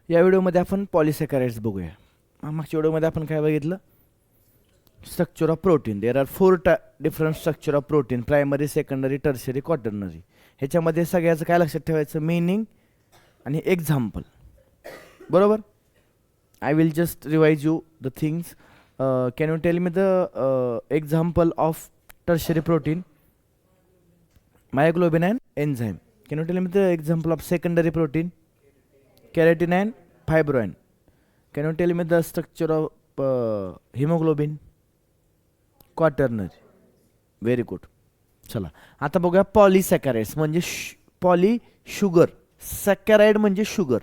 या व्हिडिओमध्ये आपण पॉलिसॅकराइड्स बघूया. मागच्या व्हिडिओमध्ये आपण काय बघितलं? Structure of protein. There are 4 different structure of protein, primary, secondary, tertiary, quaternary. ह्याच्यामध्ये सगळ्याचं काय लक्षात ठेवायचं? मीनिंग आणि एक्झाम्पल. बरोबर. I will just revise you the things. Can you tell me the example of tertiary protein? myoglobin and enzyme. Can you tell me the example of secondary protein? Keratin and fibrin. Can you tell me the structure of hemoglobin? Quaternary. Very good. चला आता बघूया पॉलिसॅकराइड्स म्हणजे poly sugar. Saccharide म्हणजे sugar.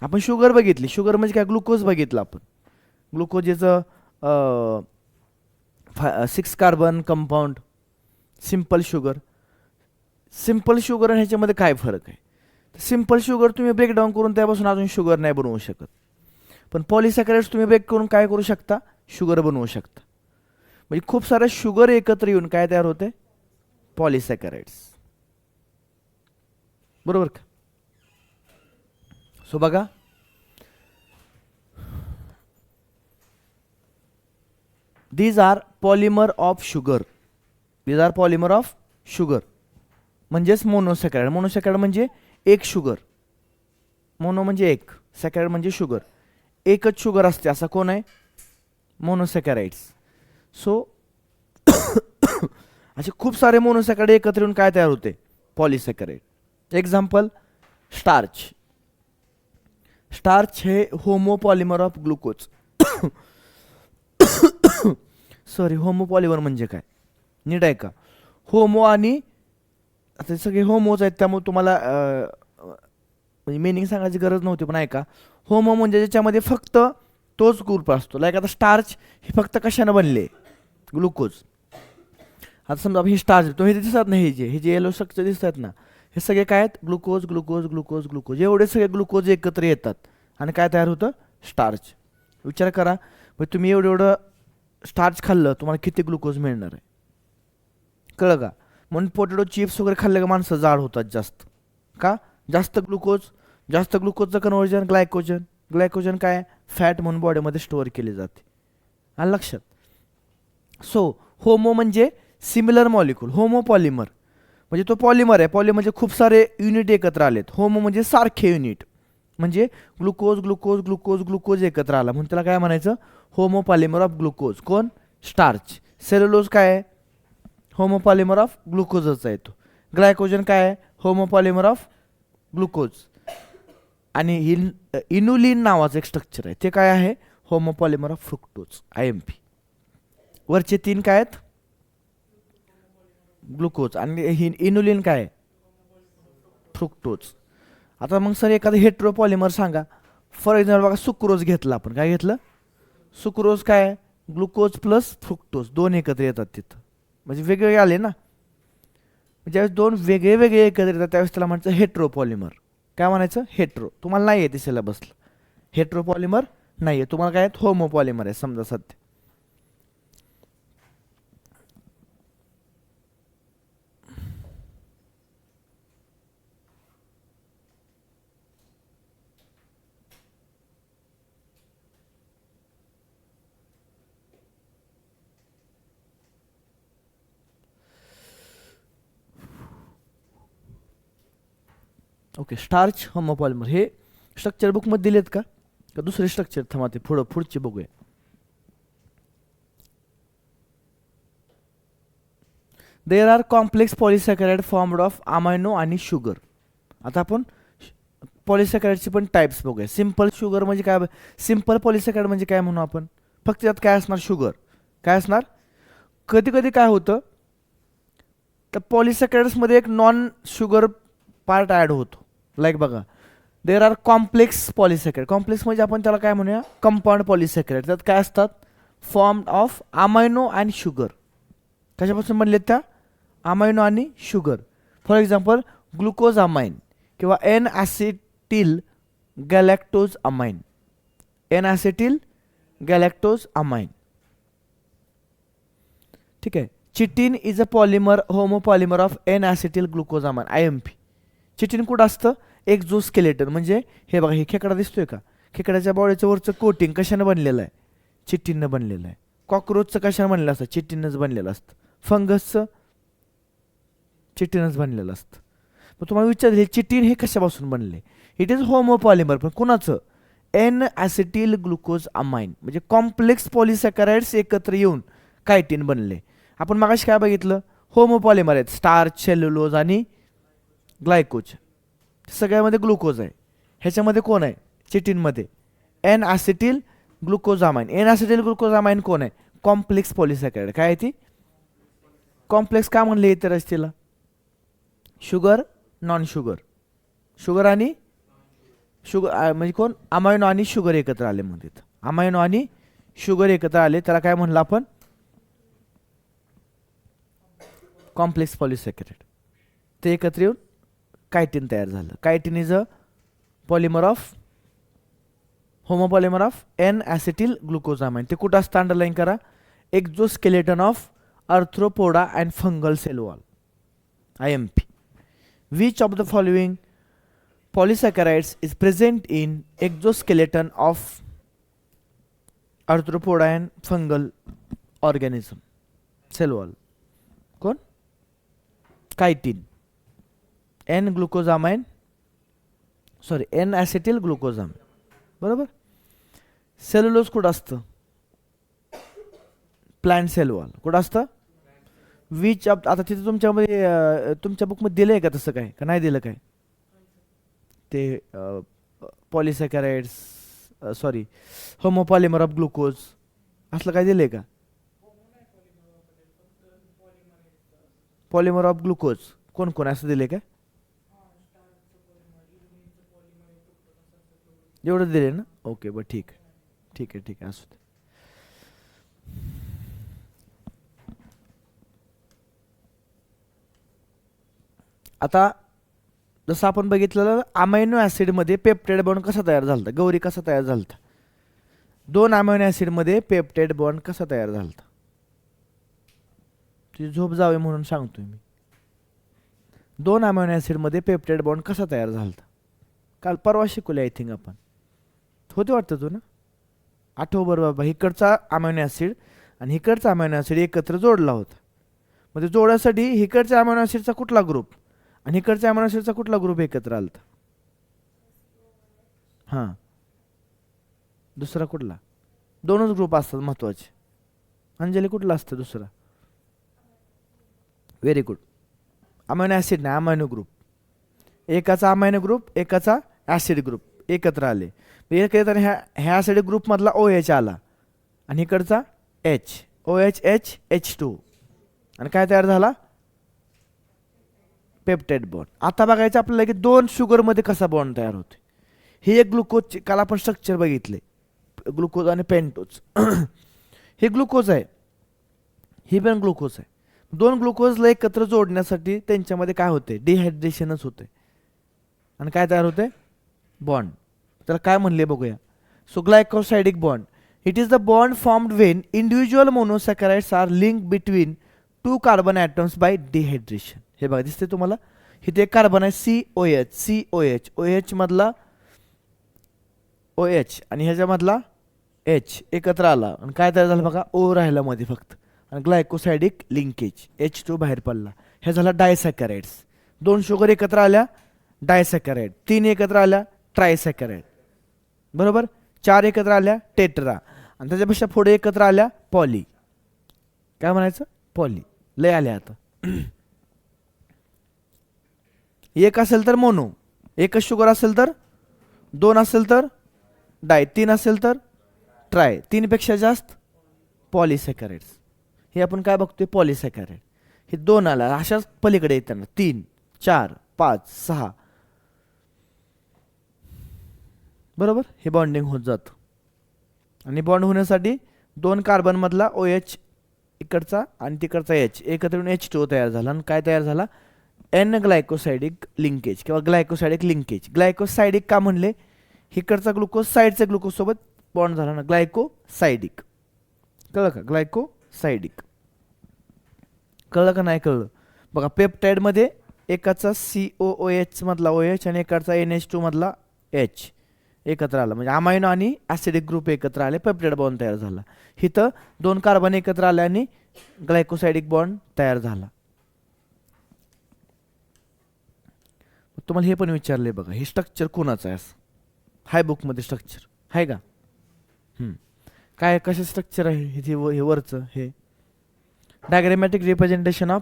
आपण sugar बघितली. Sugar म्हणजे काय? Glucose बघितलं आपण. ग्लुकोजचं 6 carbon compound. Simple sugar. Simple sugar आणि ह्याच्यामध्ये काय फरक आहे? सिंपल शुगर तुम्ही ब्रेकडाऊन करून त्यापासून अजून शुगर नाही बनवू शकत, पण पॉलिसॅकराइड्स तुम्ही ब्रेक करून काय करू शकता? शुगर बनवू शकता. म्हणजे खूप सारे शुगर एकत्र येऊन काय तयार होते? पॉलिसॅकराइड्स. बरोबर का? सो बघा, these are polymer of sugar. These are polymer of sugar म्हणजेच मोनोसॅकराइड. मोनोसॅकराइड म्हणजे एक शुगर. मोनो म्हणजे एक, सॅकराइड म्हणजे शुगर. एकच शुगर असते असा कोण आहे? मोनोसॅकराइड्स. सो असे खूप सारे मोनोसॅकराइड एकत्र येऊन काय तयार होते? पॉलिसॅकराइड. Example, starch. स्टार्च हे होमोपॉलिमर ऑफ ग्लुकोज. सॉरी, होमोपॉलिमर म्हणजे काय? नीट आहे का? होमो आणि आता सगळे होमोज आहेत त्यामुळे तुम्हाला म्हणजे मिनिंग सांगायची गरज नव्हती, पण ऐका. होमो म्हणजे ज्याच्यामध्ये फक्त तोच ग्रुप असतो. लाईक आता स्टार्च हे फक्त कशानं बनले? ग्लुकोज. आता समजा ही स्टार्च तो हे दिसत नाही, हे जे येलो स्ट्रक्चर दिसतात ना, हे सगळे काय आहेत? Glucose glucose glucose glucose. एवढे सगळे ग्लुकोज एकत्र येतात आणि काय तयार होतं? स्टार्च. विचार करा, म्हणजे तुम्ही एवढं स्टार्च खाल्लं तुम्हाला किती ग्लुकोज मिळणार आहे? कळलं का? म्हणून पोटॅटो चिप्स वगैरे खाल्ले का माणसं जाड होतात जास्त. का? जास्त ग्लुकोज. जास्त ग्लुकोजचं कन्व्हर्जन ग्लायकोजन. ग्लायकोजन काय? फॅट म्हणून बॉडीमध्ये स्टोअर केले जाते. आलं लक्षात? सो होमो म्हणजे सिमिलर मॉलिक्यूल. होमोपॉलिमर म्हणजे तो पॉलिमर आहे. पॉली म्हणजे खूप सारे युनिट एकत्र आलेत. होमो म्हणजे सारखे युनिट. म्हणजे ग्लुकोज ग्लुकोज ग्लुकोज ग्लुकोज एकत्र आला म्हणून त्याला काय म्हणायचं? होमोपॉलिमर ऑफ ग्लुकोज. कोण? स्टार्च. सेल्युलोज काय आहे? होमोपॉलिमर ऑफ ग्लुकोजच आहे तो. ग्लायकोजन काय आहे? होमोपॉलिमर ऑफ ग्लुकोज. आणि इन्युलिन नावाचं एक स्ट्रक्चर आहे, ते काय आहे? होमोपॉलिमर ऑफ फ्रुक्टोज. IMP. वरचे 3 काय आहेत? ग्लुकोज. आणि इन्युलिन काय आहे? फ्रुक्टोज. आता मग सर एखादं हेट्रोपॉलिमर सांगा. फॉर एक्झाम्पल बघा, सुक्रोज घेतला आपण. काय घेतलं? सुक्रोज काय आहे? ग्लुकोज प्लस फ्रुक्टोज 2 एकत्र येतात तिथं. म्हणजे वेगवेगळे आले ना. ज्यावेळेस 2 वेगळे वेगळे एकत्र येतात त्यावेळेस त्याला म्हणायचं हेट्रोपॉलिमर. काय म्हणायचं? हेट्रो. तुम्हाला नाही आहे ते सिलेबसला. हेट्रोपॉलिमर नाही आहे तुम्हाला. काय आहेत? होमोपॉलिमर आहे समजा सध्या. ओके, स्टार्च होमोपॉलिमर हे स्ट्रक्चर बुकमध्ये दिलेत का दुसरे स्ट्रक्चर? थांबा ते पुढचे बघूया. There are complex polysaccharide formed of amino आणि शुगर. आता आपण पॉलिसॅकराइडचे पण टाइप्स बघूया. सिंपल शुगर म्हणजे काय? सिंपल पॉलिसॅकराइड म्हणजे काय म्हणू आपण? फक्त त्यात काय असणार? शुगर. काय असणार? कधी कधी काय होतं, तर पॉलिसॅकराइड्समध्ये एक नॉन शुगर पार्ट ॲड होतो. लाईक बघा, there are complex polysaccharide. Complex म्हणजे आपण त्याला काय म्हणूया? Compound polysaccharide. त्यात काय असतात? फॉर्म ऑफ अमायनो आणि शुगर. कशापासून बनलेत त्या? अमायनो आणि sugar. For example glucose amine किंवा N acetyl galactose amine. N acetyl galactose amine. ठीक आहे. Chitin is a polymer homopolymer of N acetyl glucose amine. IMP. Chitin कुठं असतं? एक्झोस्केलेटन म्हणजे हे बघा, हे खेकडा दिसतोय का, खेकड्याच्या बॉडीचं वरचं कोटिंग कशानं बनलेलं आहे, चिट्टीनं बनलेलं आहे. कॉकरोचचं कशानं बनलेलं असतं, चिट्टीनंच बनलेलं असतं. फंगसचं चिट्टीनंच बनलेलं असतं. मग तुम्हाला विचारलं हे चिटीन हे कशापासून बनले, इट इज होमोपॉलिमर. पण कुणाचं, एन ॲसिटिल ग्लुकोज अमाइन म्हणजे कॉम्प्लेक्स पॉलिसॅकराइड्स एकत्र येऊन कायटीन बनले. आपण मागाशी काय बघितलं, होमोपॉलिमर आहेत, स्टार्च, सेल्युलोज आणि ग्लायकोज. सगळ्यामध्ये ग्लुकोज आहे. ह्याच्यामध्ये कोण आहे, चिटीनमध्ये एन ॲसिटिल ग्लुकोजामाइन. एन ॲसिटिल ग्लुकोजामाइन कोण आहे, कॉम्प्लेक्स पॉलिसॅकराइड. काय आहे ती, कॉम्प्लेक्स का म्हणले इतर असतील, शुगर नॉन शुगर, शुगर आणि शुगर म्हणजे कोण, अमायनो आणि शुगर एकत्र आले म्हणतात. अमायनो आणि शुगर एकत्र आले त्याला काय म्हणलं आपण, कॉम्प्लेक्स पॉलिसॅकराइड. ते एकत्र येऊन कायटीन तयार झालं. Chitin is a polymer of, homopolymer of N acetyl glucosamine. ते कुठं असतं, अंडरलाईन करा, exoskeleton of arthropoda and fungal cell wall, IMP. Which of the following polysaccharides is present in exoskeleton of arthropoda and fungal organism cell wall? कोण, chitin, N ग्लुकोजामाइन, sorry N acetyl ग्लुकोजामाइन, बरोबर. Cellulose कुठं असतं, plant sale wall कुठं असतं, which of, आता तिथे तुमच्यामध्ये तुमच्या बुकमध्ये दिलं आहे का तसं काय, का नाही दिलं काय, ते पॉलिसॅकराइड्स, सॉरी होमोपॉलिमर ऑफ ग्लुकोज असलं काय दिलं आहे का, पॉलिमर ऑफ ग्लुकोज कोण कोण असं दिले का, एवढं दिले ना, ओके बरं ठीक आहे ठीक आहे ठीक आहे, असू दे. आता जसं आपण बघितलेलं अमायनो ॲसिडमध्ये पेप्टाइड बॉन्ड कसा तयार झाला होता, गौरी कसा तयार झाला होता, 2 अमायनो ॲसिडमध्ये पेप्टाइड बॉन्ड कसा तयार झाला होता, तुझी झोप जावे म्हणून सांगतोय मी. 2 अमायनो ॲसिडमध्ये पेप्टाइड बॉन्ड कसा तयार झाला होता, काल परवा शिकवले आय थिंक आपण, होते वाटतं तू ना, आठव बरं बाबा. इकडचा अमायनो ॲसिड आणि इकडचा अमायनो ॲसिड एकत्र जोडला होता. म्हणजे जोडण्यासाठी इकडच्या अमायनो ॲसिडचा कुठला ग्रुप आणि इकडच्या अमायनो ॲसिडचा कुठला ग्रुप एकत्र आलता, हां दुसरा कुठला, 2च ग्रुप असतात महत्वाचे. अंजली कुठला असतं दुसरा, व्हेरी गुड, अमायनो ॲसिड नाही अमायनो ग्रुप. एकाचा अमायनो ग्रुप एकाचा ॲसिड ग्रुप एकत्र आले, एकत्र ह्या ॲसिड ग्रुपमधला OH आला आणि इकडचा H, OH H H2 आणि काय तयार झाला, पेप्टाइड बॉन्ड. आता बघायचं आपल्याला की 2 शुगरमध्ये कसा बॉन्ड तयार होते. हे एक ग्लुकोजचे, काल आपण स्ट्रक्चर बघितले, ग्लुकोज आणि पेंटोज. हे ग्लुकोज आहे, ही पण ग्लुकोज आहे. 2 ग्लुकोजला एकत्र जोडण्यासाठी त्यांच्यामध्ये काय होते, डिहायड्रेशनच होते आणि काय तयार होते, बॉन्ड. त्याला काय म्हणले बघूया. So glycosidic bond, it is the bond formed when individual monosaccharides are link between 2 carbon atoms by dehydration. हे बघा दिसते तुम्हाला, इथे एक कार्बन आहे COH, COH, OH मधला OH आणि ह्याच्यामधला H एकत्र आला आणि काय तयार झालं बघा, O राहिला मध्ये फक्त आणि ग्लायकोसाइडिक लिंकेज, H2 बाहेर पडला. हे झाला डायसॅकराइड्स. 2 शुगर एकत्र आल्या डायसॅकराइड, 3 एकत्र आल्या ट्रायसॅकराइड, बरोबर. 4 एकत्र आल्या टेट्रा आणि त्याच्यापेक्षा पुढे एकत्र आल्या पॉली. काय म्हणायचं, पॉली. लय आल्या आता. एक असेल तर मोनो, एकच शुगर असेल तर, 2 असेल तर डाय, 3 असेल तर ट्राय, 3 पेक्षा जास्त पॉलिसॅकराइड्स. हे आपण काय बघतोय, पॉलिसॅकराइड. हे 2 आला, अशाच पलीकडे येताना 3 4 5 6, बरोबर. हे बॉन्डिंग होत जातं आणि बॉन्ड होण्यासाठी 2 कार्बन मधला OH इकडचा आणि तिकडचा H एकत्र येऊन H2 तयार झाला आणि काय तयार झाला, एन ग्लायकोसाइडिक लिंकेज किंवा ग्लायकोसाइडिक लिंकेज. ग्लायकोसाइडिक का म्हणले, इकडचा ग्लुकोज साईडच्या ग्लुकोज सोबत बॉन्ड झाला ना, ग्लायकोसाइडिक. कळलं का, ग्लायकोसाइडिक. कळलं का नाही कळलं बघा. पेप्टाइड मध्ये एकाचा COOH मधला OH आणि एकाचा NH2 मधला H एकत्र आला, म्हणजे अमायनो आणि ॲसिडिक ग्रुप एकत्र आले, पेप्टाइड बॉन्ड तयार झाला. इथं 2 कार्बन एकत्र आले आणि ग्लायकोसाइडिक बॉन्ड तयार झाला. तुम्हाला हे पण विचारले बघा, हे स्ट्रक्चर कोणाचं आहे असं, हाय बुकमध्ये स्ट्रक्चर आहे का? काय कसं स्ट्रक्चर आहे हे वरचं, हे diagrammatic representation of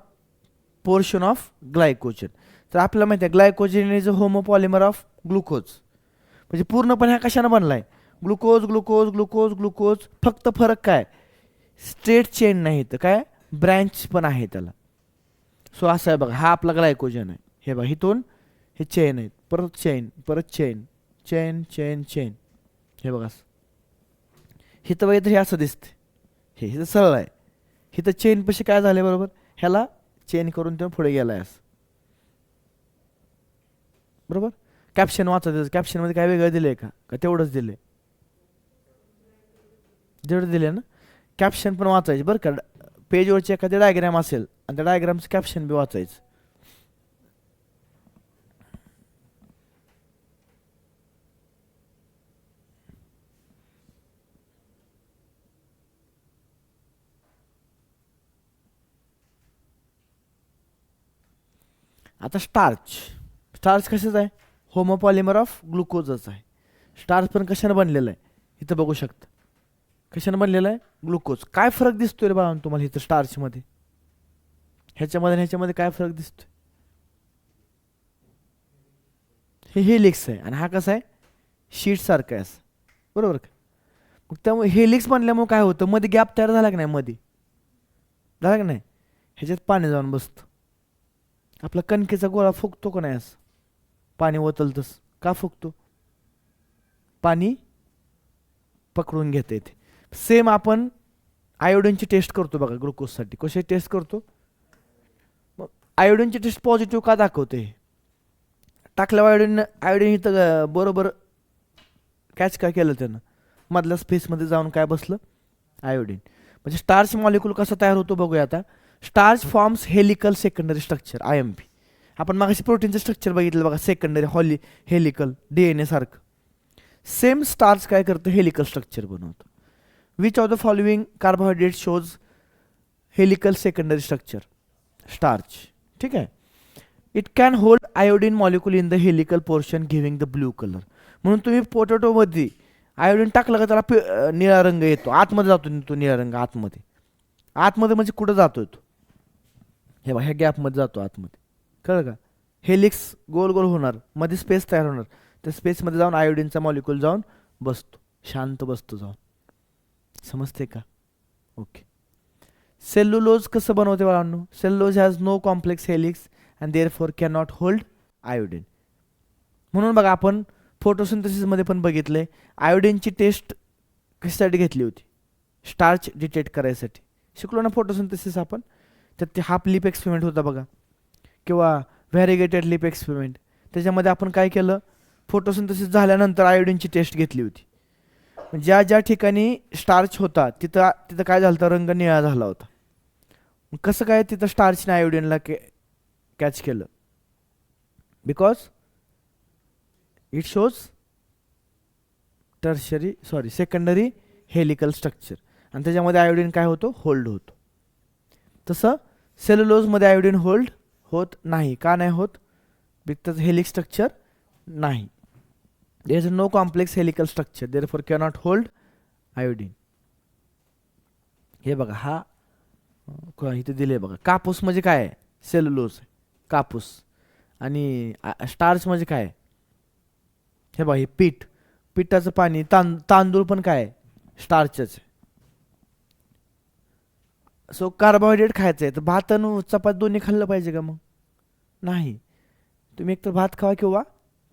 portion of glycogen. तर आपल्याला माहिती आहे glycogen is a homopolymer of glucose, म्हणजे पूर्णपणे हा कशानं बनलाय? Glucose glucose glucose glucose. फक्त फरक काय? स्ट्रेट चेन नाही तर काय ब्रँच पण आहे त्याला. सो असं आहे बघा, हा आपला ग्लायकोजन आहे, हे बघा इथून हे चेन आहेत, परत चेन, परत चेन, चेन चेन चेन, हे बघा हिथं बघितलं हे असं दिसते, हे हिथं सरळ आहे, हिथं चेन पशी काय झाले बरोबर, ह्याला चेन करून ते पुढे गेलाय असं बरोबर. कॅप्शन वाचायचं, कॅप्शनमध्ये काय वेगळं दिलंय का तेवढंच दिलंय? जेवढं दिले ना, कॅप्शन पण वाचायचे बरं का. पेजवरची एखादी डायग्राम असेल आणि त्या डायग्रामचं कॅप्शन बी वाचायचं. आता स्टार्च, स्टार्च कशाचं आहे? होमोपॉलिमर ऑफ ग्लुकोजच आहे. स्टार्च पण कशानं बनलेलं आहे? इथं बघू शकता कशानं बनलेलं आहे? ग्लुकोज. काय फरक दिसतोय रे बाळा तुम्हाला इथं स्टार्चमध्ये, ह्याच्यामध्ये आणि ह्याच्यामध्ये काय फरक दिसतोय? हे हेलिक्स आहे आणि हा कसा आहे? शीट सारखा आहे असं बरोबर का. मग त्यामुळे हेलिक्स बनल्यामुळे काय होतं, मध्ये गॅप तयार झाला की नाही, मध्ये झाला की नाही, ह्याच्यात पाणी जाऊन बसतं. आपला कणकेचा गोळा फुगतो का नाही असं, पाणी ओतलतस का फुगतो? पाणी पकडून घेता येते. सेम आपण आयोडीनची टेस्ट करतो बघा ग्लुकोजसाठी, कशी टेस्ट करतो? मग आयोडीनची टेस्ट पॉझिटिव्ह का दाखवते? टाकल्यावर आयोडीन इथं बरोबर कॅच काय केलं त्यानं, मधल्या स्पेसमध्ये जाऊन काय बसलं? आयोडीन. म्हणजे स्टार्च मॉलिक्यूल कसा तयार होतो बघूया आता. Starch forms helical secondary structure IMP. आपण मागाशी प्रोटीनचं स्ट्रक्चर बघितलं बघा, सेकंडरी हेलिकल DNA सारखं. सेम स्टार्च काय करतं? हेलिकल स्ट्रक्चर बनवतं. Which of the following carbohydrate shows helical secondary structure? Starch. ठीक आहे. It can hold iodine molecule in the helical portion giving the blue colour. म्हणून तुम्ही पोटॅटोमध्ये आयोडीन टाकलं का त्याला निळा रंग येतो, आतमध्ये जातो तो निळा रंग, आतमध्ये. आतमध्ये म्हणजे कुठं जातोय तो? हे बघा ह्या गॅपमध्ये जातो आतमध्ये, कळलं का. हेलिक्स गोल गोल होणार, मध्ये स्पेस तयार होणार, त्या स्पेसमध्ये जाऊन आयोडीनचा मॉलिक्यूल जाऊन बसतो, शांत बसतो जाऊन. समजते का? ओके. सेल्युलोज कसं बनवते बाळांनो? Cellulose has no complex helix and therefore can not hold iodine. म्हणून बघा आपण फोटोसिंथेसिसमध्ये पण बघितले, आयोडीनची टेस्ट कशासाठी घेतली होती? स्टार्च डिटेक्ट करायसाठी. शिकलो ना फोटोसिंथेसिस आपण, त्यात ते हाफ लिप एक्सपेरिमेंट होता बघा, किंवा व्हॅरिगेटेड लिप एक्सपेरिमेंट. त्याच्यामध्ये आपण काय केलं, फोटोसिंथेसिस झाल्यानंतर आयोडीनची टेस्ट घेतली होती. ज्या ज्या ठिकाणी स्टार्च होता तिथं तिथं काय झालं होतं, रंग निळा झाला होता. कसं काय तिथं स्टार्चने आयोडीनला कॅच केलं? Because it shows secondary helical structure, आणि त्याच्यामध्ये आयोडीन काय होतो? होल्ड होतो. तसं सेल्युलोजमध्ये आयोडीन होल्ड होत नाही. का नाही होत? बिकॉज हेलिक स्ट्रक्चर नाही. There is no complex helical structure, therefore cannot hold iodine. हे बघा हा इथे दिले बघा, कापूस म्हणजे काय आहे? सेल्युलोज, कापूस. आणि स्टार्च म्हणजे काय? हे बघा हे पीठ, पिठाचं पाणी, तांदूळ पण काय आहे? स्टार्चच. सो कार्बोहायड्रेट खायचं आहे तर भात आणि चपाती दोन्ही खाल्लं पाहिजे का? मग नाही. तुम्ही एक तर भात खावा किंवा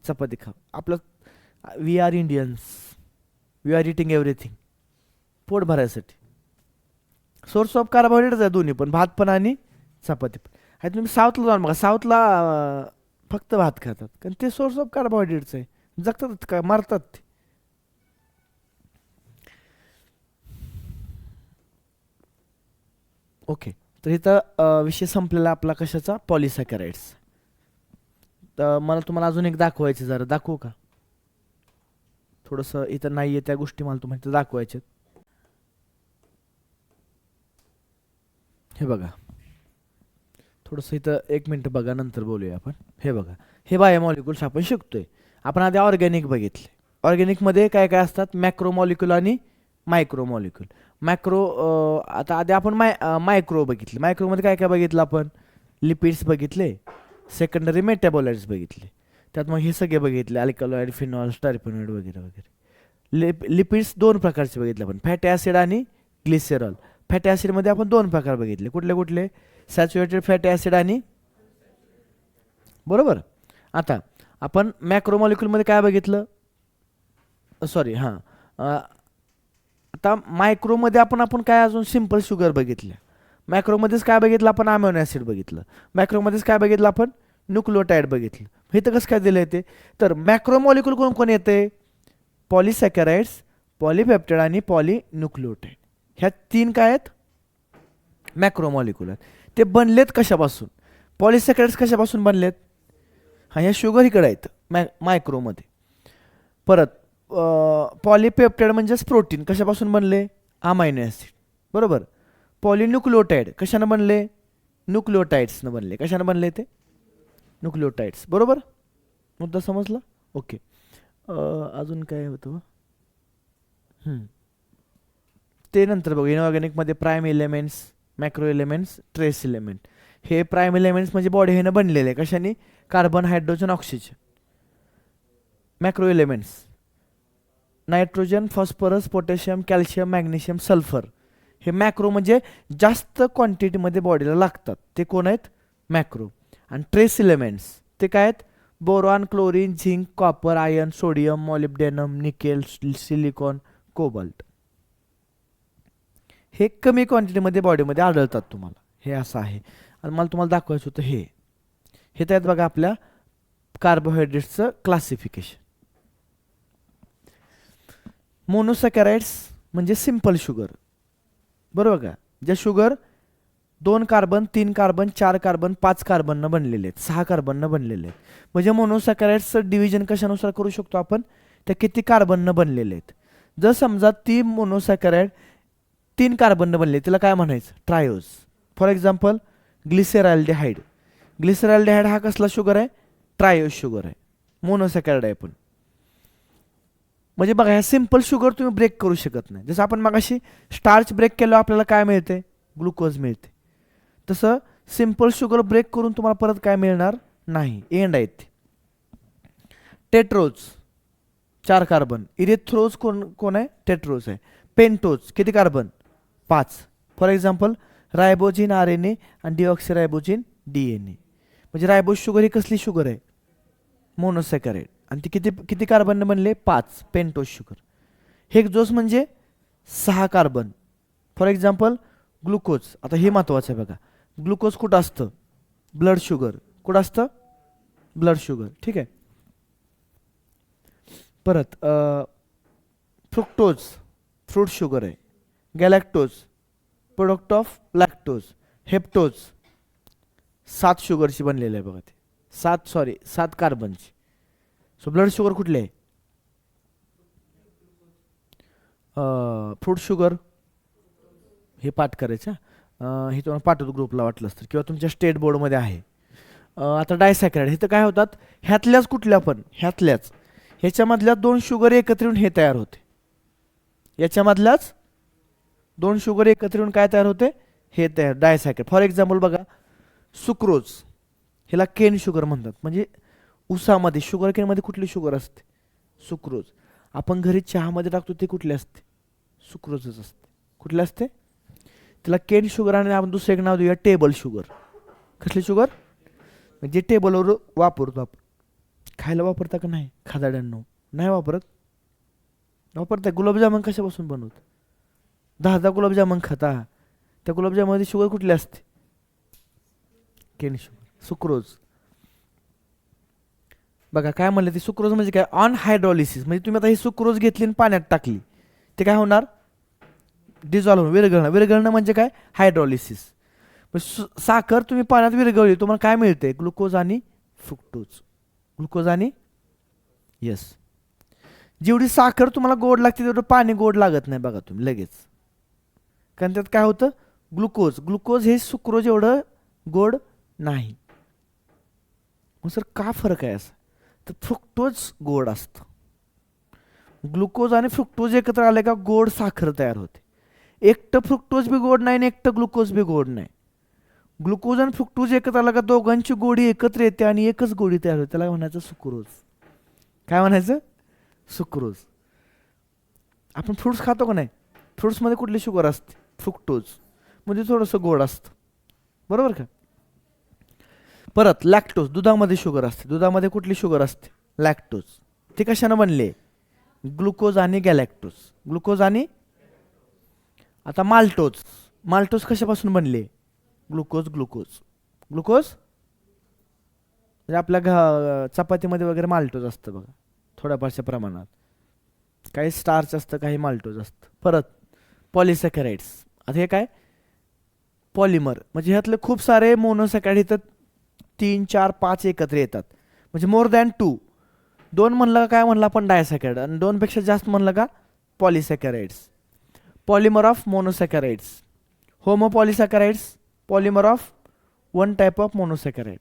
चपाती खावा. आपलं we are Indians, we are eating everything, पोट भरायसाठी. सोर्स ऑफ कार्बोहायड्रेट आहे दोन्ही पण, भात पण आणि चपाती पण. आणि तुम्ही साऊथला जाऊन बघा, साऊथला फक्त भात खातात, कारण ते सोर्स ऑफ कार्बोहायड्रेट्स आहे. जगतात का मारतात ते. ओके, तर इथं विषय संपलेला आपला कशाचा? पॉलिसॅकराइड्स. तर मला तुम्हाला अजून एक दाखवायचं, जरा दाखवू का? थोडंसं इथं नाहीये त्या गोष्टी, मला तुम्हाला इथं दाखवायचे. हे बघा, थोडंसं इथं 1 मिनिट बघा, नंतर बोलूया आपण. हे बघा, हे बायोमॉलिक्युल्स आपण शिकतोय. आपण आधी ऑर्गॅनिक बघितले. ऑर्गॅनिकमध्ये काय काय असतात? मॅक्रोमॉलिक्युल आणि मायक्रोमॉलिक्युल. आता आधी आपण मायक्रो बघितले. मायक्रोमध्ये काय काय बघितलं आपण? लिपिड्स बघितले, सेकंडरी मेटाबोलाइट्स बघितले. त्यात मग हे सगळे बघितले, अल्कलॉइड, फिनॉल्स, टर्पेनॉइड वगैरे वगैरे. लिपिड्स दोन प्रकारचे बघितले आपण, फॅटी ॲसिड आणि ग्लिसेरॉल. फॅटी ॲसिडमध्ये आपण दोन प्रकार बघितले. कुठले कुठले? सॅच्युरेटेड फॅटी ॲसिड आणि, बरोबर. आता आपण मॅक्रोमॉलिक्युलमध्ये काय बघितलं? सॉरी, हां. आता मायक्रोमध्ये आपण काय अजून सिंपल शुगर बघितल्या. मॅक्रोमध्येच काय बघितलं आपण? अमिनो ॲसिड बघितलं. मॅक्रोमध्येच काय बघितलं आपण? न्यूक्लियोटाइड बघितलं. हे तर कसं काय दिलं येते? तर मॅक्रोमॉलिक्युल कोण कोण येते? पॉलिसॅकॅराइड्स, पॉलिपेप्टाइड आणि पॉलिन्यूक्लियोटाइड. ह्या तीन काय आहेत? मॅक्रोमॉलिक्युल आहेत. ते बनलेत कशापासून? पॉलिसॅकॅराइड्स कशापासून बनलेत? हा, ह्या शुगर इकडे आहेत मायक्रोमध्ये. परत पॉलिपेप्टाइड म्हणजेच प्रोटीन, कशापासून बनले? अमायनो ॲसिड, बरोबर. पॉलिन्यूक्लियोटाइड कशानं बनले? न्यूक्लियोटाइड्सनं बनले. कशानं बनले ते? न्यूक्लियोटाइड्स, बरोबर. मुद्दा समजला? ओके. अजून काय होतं? ते नंतर बघू. इनऑर्गॅनिकमध्ये prime elements, macro elements, trace element. हे प्राईम एलिमेंट्स म्हणजे बॉडी हेनं बनलेले आहे. कशाने? Carbon, hydrogen, oxygen. Macro elements nitrogen, phosphorus, potassium, calcium, magnesium, sulphur. हे मॅक्रो म्हणजे जास्त क्वांटिटीमध्ये बॉडीला लागतात. ते कोण आहेत? मॅक्रो. आणि ट्रेस एलिमेंट्स ते काय आहेत? Boron, chlorine, zinc, copper, iron, sodium, molybdenum, nickel, silicon, cobalt. हे कमी क्वांटिटीमध्ये बॉडीमध्ये आढळतात तुम्हाला. हे असं आहे. आणि मला तुम्हाला दाखवायचं होतं हे त्यात बघा आपल्या कार्बोहायड्रेट्सचं क्लासिफिकेशन. मोनोसॅकॅराइड्स म्हणजे सिंपल शुगर, बरोबर का? ज्या शुगर 2 कार्बन, 3 कार्बन, 4 कार्बन, 5 कार्बननं बनलेले आहेत, 6 कार्बननं बनलेले आहेत. म्हणजे मोनोसॅकॅराइड्सचं डिव्हिजन कशानुसार करू शकतो आपण? त्या किती कार्बननं बनलेले आहेत. जर समजा ती मोनोसॅकॅराइड 3 कार्बननं बनले, तिला काय म्हणायचं? Triose. For example glyceraldehyde. Glyceraldehyde हा कसला शुगर आहे? ट्रायोज शुगर आहे, मोनोसॅकॅराइड आहे पण. म्हणजे बघा, ह्या सिंपल शुगर तुम्ही ब्रेक करू शकत नाही. जसं आपण मगाशी स्टार्च ब्रेक केलं, आपल्याला काय मिळते? ग्लुकोज मिळते. तसं सिंपल शुगर ब्रेक करून तुम्हाला परत काय मिळणार नाही, एंड आहेत. Tetrose 4 carbon. इरेथ्रोज कोण आहे? टेट्रोज आहे. पेंटोज किती कार्बन? 5. फॉर एक्झाम्पल रायबोजिन RNA आणि डिऑक्सिरायबोजिन DNA. म्हणजे रायबोज शुगर ही कसली शुगर आहे? मोनोसॅकॅराइड. आणि ती किती किती कार्बनने बनले? 5. Pentose sugar. हेक्झोज म्हणजे 6 कार्बन. For example glucose. आता हे महत्त्वाचं आहे बघा, ग्लुकोज कुठं असतं? Blood sugar. कुठं असतं? ब्लड शुगर, ठीक आहे. परत फ्रुक्टोज फ्रूट शुगर आहे. गॅलॅक्टोज प्रोडक्ट ऑफ लॅक्टोज. हेप्टोज 7 शुगरची बनलेलं आहे बघा ते. 7 कार्बनची. सो ब्लड शुगर कुठले आहे? Fruit sugar. हे पाठ करायचं. हे तुम्हाला पाठवतो ग्रुपला वाटलं असतं, किंवा तुमच्या स्टेट बोर्डमध्ये आहे. आता डायसॅकराइड हे तर काय होतात? ह्यातल्याच कुठल्या पण ह्यातल्याच ह्याच्यामधल्या 2 शुगर एकत्र येऊन हे तयार होते. याच्यामधल्याच 2 शुगर एकत्र येऊन काय तयार होते? हे तयार, डायसॅकराइड. फॉर एक्झाम्पल बघा, सुक्रोज, ह्याला केन शुगर म्हणतात. म्हणजे उसामध्ये शुगर केनमध्ये कुठली शुगर असते? सुक्रोज. आपण घरी चहामध्ये टाकतो ते कुठले असते? सुक्रोजच असते. कुठले असते? तिला केन शुगर आणि आपण दुसरं एक नाव देऊया, टेबल शुगर. कसली शुगर? म्हणजे टेबलवर वापरतो आपण. खायला वापरता का नाही? खादाड्यांनो नाही वापरत? वापरता. गुलाबजामुन कशापासून बनवत? 10 गुलाबजामुन खाता. त्या गुलाबजामुनमध्ये शुगर कुठली असते? Cane sugar, sucrose. बघा काय म्हणलं ते, सुक्रोज म्हणजे काय? On hydrolysis. म्हणजे तुम्ही आता ही सुक्रोज घेतली आणि पाण्यात टाकली, ते काय होणार? डिझॉल्व्ह, विरघळणं. विरघळणं म्हणजे काय? हायड्रॉलिसिस. साखर तुम्ही पाण्यात विरघळली, तुम्हाला काय मिळते? ग्लुकोज आणि फ्रुक्टोज. ग्लुकोज आणि येस. जेवढी साखर तुम्हाला गोड लागते तेवढं पाणी गोड लागत नाही बघा तुम्ही लगेच. कारण त्यात काय होतं, ग्लुकोज हे सुक्रोज एवढं गोड नाही. मग सर का फरक आहे असं, तर फ्रुक्टोज गोड असतं. ग्लुकोज आणि फ्रुक्टोज एकत्र आले का गोड साखर तयार होते. एकटं फ्रुक्टोज बी गोड नाही आणि एकटं ग्लुकोज बी गोड नाही. ग्लुकोज आणि फ्रुक्टोज एकत्र आला का दोघांची गोडी एकत्र येते आणि एकच गोडी तयार होते. त्याला म्हणायचं सुक्रोज. काय म्हणायचं, सुक्रोज. आपण फ्रुट्स खातो का नाही, फ्रुट्समध्ये कुठली शुगर असते, फ्रुक्टोज, म्हणजे थोडंसं गोड असतं, बरोबर का. परत लॅक्टोज, दुधामध्ये शुगर असते. दुधामध्ये कुठली शुगर असते, लॅक्टोज. ते कशानं बनले, ग्लुकोज आणि गॅलॅक्टोज. ग्लुकोज आणि आता माल्टोज कशापासून बनले, ग्लुकोज. म्हणजे आपल्या चपातीमध्ये वगैरे माल्टोज असतं बघा, थोड्याफारशा प्रमाणात. काही स्टार्च असतं, काही माल्टोज असतं. परत पॉलिसॅकॅराइड्स. आता हे काय, पॉलिमर, म्हणजे ह्यातले खूप सारे मोनोसॅकॅराइड येतात, 3, 4, 5 एकत्र येतात, म्हणजे मोर दॅन 2. 2 म्हणलं का काय म्हणलं आपण, डायसॅकॅराइड. आणि 2 पेक्षा जास्त म्हणलं का polysaccharides. Polymer of monosaccharides. Homopolysaccharides, polymer of one type of monosaccharide,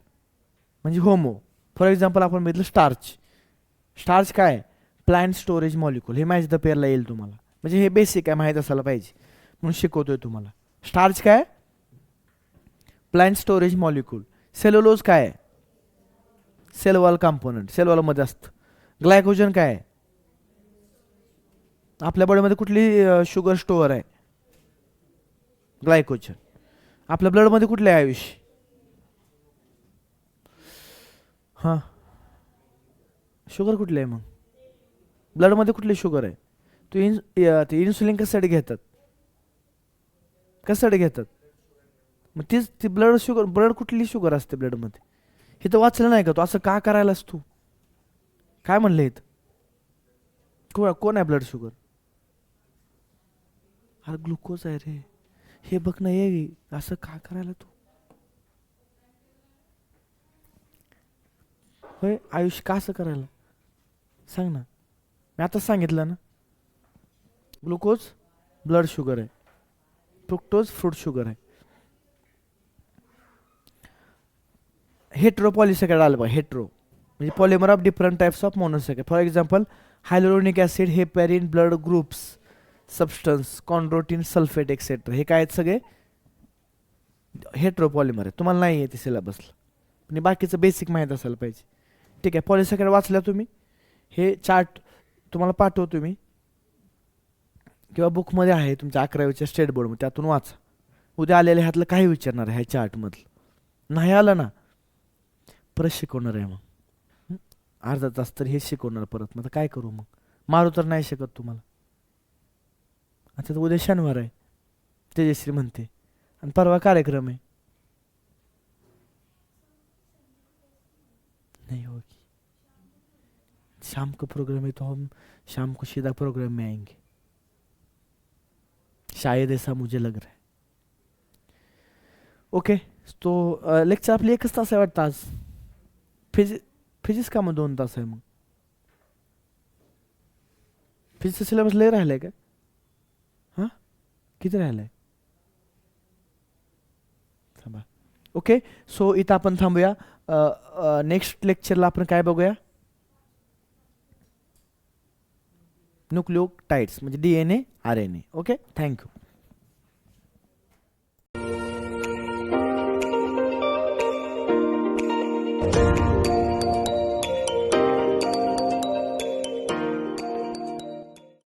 म्हणजे होमो. फॉर एक्झाम्पल आपण बघितलं स्टार्च काय, प्लांट स्टोरेज मॉलिक्यूल. हे मॅच द पेअरला येईल तुम्हाला, म्हणजे हे बेसिक आहे, माहीत असायला पाहिजे म्हणून शिकवतोय तुम्हाला. स्टार्च काय, प्लांट स्टोरेज मॉलिक्यूल. सेल्युलोज काय, सेल वॉल कंपोनंट, सेल वॉलमध्ये असतं. ग्लायकोजन काय, आपल्या बॉडीमध्ये कुठली शुगर स्टोअर आहे, ग्लायकोजन. आपल्या ब्लडमध्ये कुठले आहे, आयुष, हां शुगर कुठली आहे, मग ब्लडमध्ये कुठली शुगर आहे. ते इन्सुलिन कशासाठी घेतात, मग तीच ती ब्लड कुठली शुगर असते ब्लडमध्ये. हे तर वाचलं नाही का तू, असं का करायलास तू, काय म्हणलं इथं, कोण आहे ब्लड शुगर, अरे ग्लुकोज आहे रे, हे बघ ना, ये असं का करायला तू, होय आयुष, का असं करायला सांग ना. मी आता सांगितलं ना, ग्लुकोज ब्लड शुगर आहे, फ्रुक्टोज फ्रूट शुगर आहे. हेट्रोपॉलिसॅकॅराइड आलं बघा, हेट्रो म्हणजे polymer of different types of monosaccharide. For example hyaluronic acid, heparin, blood groups, substance, chondroitin, sulphate etcetera. हे काय आहेत सगळे हेट्रोपॉलिमर आहे. तुम्हाला नाही येते सिलेबसला, पण बाकीचं बेसिक माहीत असायला पाहिजे. ठीक आहे, पॉलिसॅकॅराइड वाचल्या तुम्ही, हे चार्ट तुम्हाला पाठवतो मी, किंवा बुकमध्ये आहे तुमच्या 11वीच्या स्टेट बोर्डमध्ये, त्यातून वाचा. उद्या आलेल्या ह्यातलं काही विचारणार आहे ह्या चार्टमधलं, नाही आलं ना परत शिकवणार आहे. मग अर्धा तास तर हे शिकवणार परत, मग काय करू, मग मारू तर नाही शकत तुम्हाला. आता तर उद्या शनिवार आहे, तेजश्री म्हणते, आणि परवा कार्यक्रम आहे. नहीं होगी, शाम को प्रोग्राम है तो हम शाम को सीधा प्रोग्राम में आएंगे, शायद ऐसा मुझे लग रहा है. ओके, तो लेक्चर आपली 1 तास आहे वाटतं आज. फिजिक्स का मग 2 तास आहे. मग फिजिक्सचा सिलेबस लय राहिलाय का, हां किती राहिलाय, थांबा. ओके, सो इथं आपण थांबूया. नेक्स्ट लेक्चरला आपण काय बघूया, न्यूक्लियोटाइड्स म्हणजे DNA RNA. Okay, thank you.